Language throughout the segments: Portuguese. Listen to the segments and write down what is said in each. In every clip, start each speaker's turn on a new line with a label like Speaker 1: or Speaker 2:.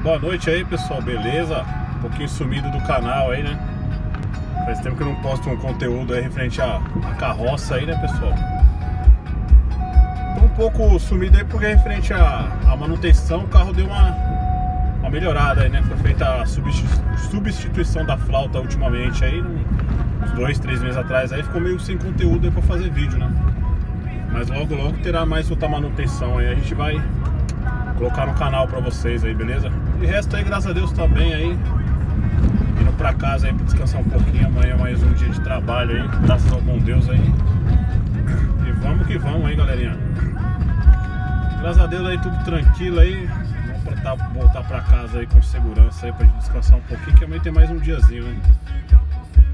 Speaker 1: Boa noite aí, pessoal, beleza? Um pouquinho sumido do canal aí, né? Faz tempo que eu não posto um conteúdo aí referente à carroça aí, né, pessoal? Tô um pouco sumido aí porque referente à manutenção, o carro deu uma melhorada aí, né? Foi feita a substituição da flauta ultimamente aí, uns 2, 3 meses atrás aí, ficou meio sem conteúdo aí pra fazer vídeo, né? Mas logo terá mais outra manutenção aí, a gente vai colocar no canal pra vocês aí, beleza? E resto aí, graças a Deus, tá bem aí. Indo pra casa aí pra descansar um pouquinho. Amanhã mais um dia de trabalho aí, graças ao bom Deus aí. E vamos que vamos aí, galerinha. Graças a Deus aí, tudo tranquilo aí. Vamos pra voltar pra casa aí com segurança aí, pra gente descansar um pouquinho, que amanhã tem mais um diazinho, né?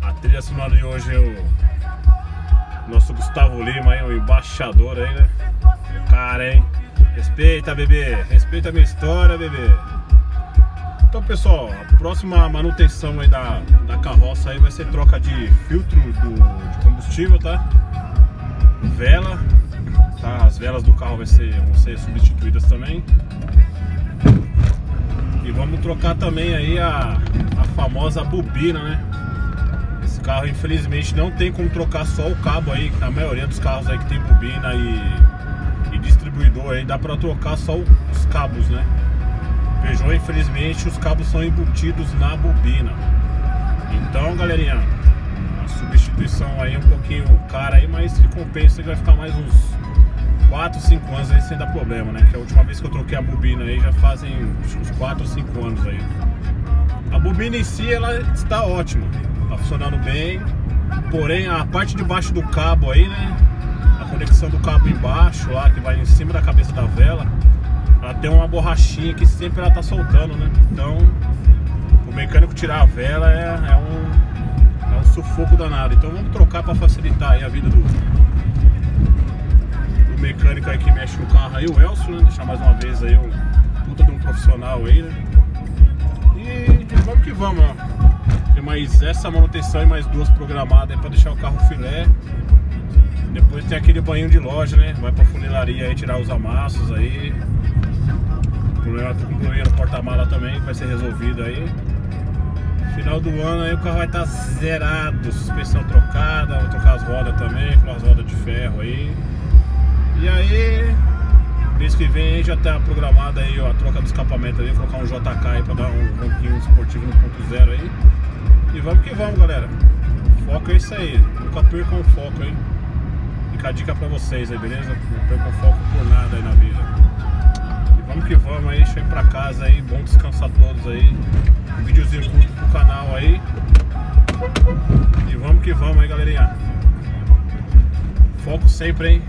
Speaker 1: A trilha sonora de hoje é o nosso Gustavo Lima aí, o embaixador aí, né? O cara, hein? Respeita, bebê, respeita a minha história, bebê. Então, pessoal, a próxima manutenção aí da carroça aí vai ser troca de filtro de combustível, tá? Vela, tá? As velas do carro vão ser substituídas também. E vamos trocar também aí a famosa bobina, né? Esse carro, infelizmente, não tem como trocar só o cabo aí. A maioria dos carros aí que tem bobina e distribuidor aí, dá pra trocar só os cabos, né? Peugeot, infelizmente, os cabos são embutidos na bobina. Então, galerinha, a substituição aí é um pouquinho cara aí, mas que compensa, que vai ficar mais uns 4, 5 anos aí sem dar problema, né? Que a última vez que eu troquei a bobina aí já fazem uns 4 ou 5 anos aí. A bobina em si, ela está ótima, tá funcionando bem, porém a parte de baixo do cabo aí, né? A conexão do cabo embaixo lá, que vai em cima da cabeça da vela, ela tem uma borrachinha que sempre ela tá soltando, né? Então, o mecânico tirar a vela é um sufoco danado. Então vamos trocar para facilitar aí a vida do mecânico aí que mexe no carro aí, o Elcio, né? Deixar mais uma vez aí um puta de um profissional aí, né? E vamos que vamos, ó. Tem mais essa manutenção e mais 2 programadas aí para deixar o carro filé. Depois tem aquele banho de loja, né? Vai pra funilaria aí tirar os amassos aí. Tô com problema no porta-mala também, que vai ser resolvido aí. Final do ano aí o carro vai estar zerado, suspensão trocada, vou trocar as rodas também, com as rodas de ferro aí. E aí, mês que vem aí já tá programada aí, ó, a troca do escapamento aí, colocar um JK aí pra dar um ronquinho esportivo 1.0 aí. E vamos que vamos, galera. O foco é isso aí, nunca percam o foco aí. Fica a dica pra vocês aí, beleza? Não percam foco por nada aí na vida. E vamos que vamos aí, deixa eu ir pra casa aí, bom descansar todos aí. Um videozinho curto pro canal aí. E vamos que vamos aí, galerinha. Foco sempre, hein?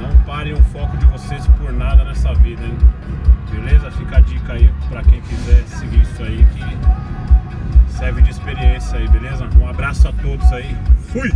Speaker 1: Não parem o foco de vocês por nada nessa vida, hein? Beleza? Fica a dica aí pra quem quiser seguir isso aí, que serve de experiência aí, beleza? Um abraço a todos aí. Fui!